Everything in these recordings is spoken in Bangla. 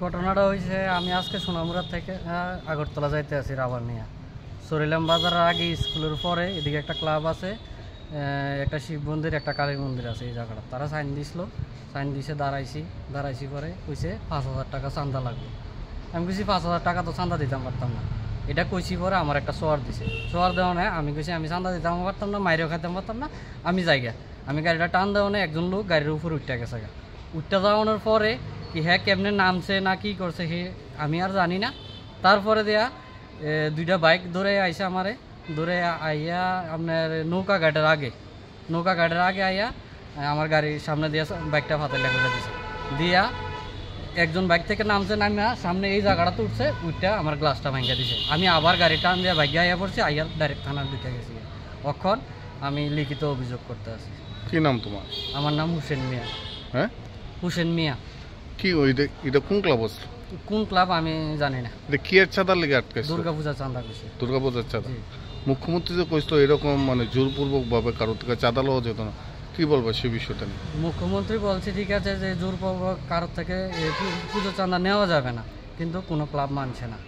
ঘটনাটা হয়েছে, আমি আজকে সোনামুড়া থেকে আগরতলা যাইতে আছি রাবার নিয়ে। সরিলাম বাজারের আগে স্কুলের পরে এদিকে একটা ক্লাব আছে, একটা শিব মন্দির, একটা কালী মন্দির আছে এই জায়গাটা। তারা সাইন দিছিল, সাইন দিছে, দাঁড়াইছি পরে কইছে 5,000 টাকা চাঁদা লাগবে। আমি কইছি 5,000 টাকা তো চাঁদা দিতাম পারতাম না। এটা কইছি পরে আমার একটা সোয়ার দিছে, সোয়ার দেওয়া নেই। আমি কইছি আমি চাঁদা দিতাম পারতাম না, মাইরেও খাইতাম পারতাম না, আমি যাইগা। আমি গাড়িটা টান দেওয়া নেই, একজন লোক গাড়ির উপর উঠতে গেছে। উঠতে যাওয়ানোর পরে কি হ্যাঁ কেমনে নামছে না কি করছে হে আমি আর জানি না। তারপরে দেয়া দুইটা বাইক ধরে আইসা আমারে, ধরে আইয়া আপনার নৌকা ঘাটের আগে আইয়া আমার গাড়ির সামনে দিয়া বাইকটা ফাতাইলা করে দিছে। দিয়া একজন বাইক থেকে নামছে, নামিয়া সামনে এই জায়গাটাতে উঠছে, উঠটা আমার গ্লাসটা ভাঙিয়ে দিছে। আমি আবার গাড়ি টান দিয়ে বাইকে আইয়া পড়ছি, আইয়া ডাইরেক্ট থানার দিকে গেছি। তখন আমি লিখিত অভিযোগ করতে আসি। কি নাম তোমার? আমার নাম হুসেন মিয়া। হ্যাঁ, হুসেন মিয়া। কি এটা কোন ক্লাব আছে? কোন ক্লাব আমি জানি না। এটা কি এর চাঁদার লেগে আটকাইছে? দুর্গাপূজা চাঁদা কইছে। দুর্গাপূজার চাঁদা। মুখ্যমন্ত্রী যে কইছিল এরকম মানে জোরপূর্বক ভাবে কারোর থেকে চাঁদা লওয়া যেত না, কি বলবো সে বিষয়টা নিয়ে? মুখ্যমন্ত্রী বলছে ঠিক আছে যে জোরপূর্বক কারোর থেকে পুজো চাঁদা নেওয়া যাবে না, কিন্তু কোনো ক্লাব মানছে না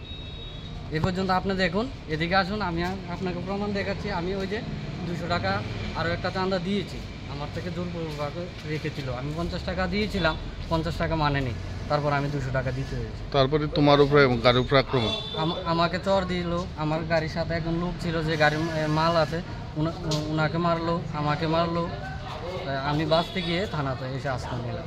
এ পর্যন্ত। আপনি দেখুন, এদিকে আসুন, আমি আপনাকে প্রমাণ দেখাচ্ছি। আমি ওই যে 200 টাকা আরও একটা চাঁদা দিয়েছি, আমার থেকে জোরপূর্বক রেখেছিল। আমি 50 টাকা দিয়েছিলাম, 50 টাকা মানেনি, তারপর আমি 200 টাকা দিতে হয়েছে। তারপরে তোমার উপরে গাড়ির উপরে আক্রমণ, আমাকে চর দিল। আমার গাড়ির সাথে একজন লোক ছিল যে গাড়ির মাল আছে, উনাকে মারলো, আমাকে মারলো। আমি বাঁচতে গিয়ে থানাতে এসে আশ্রয় নিলাম।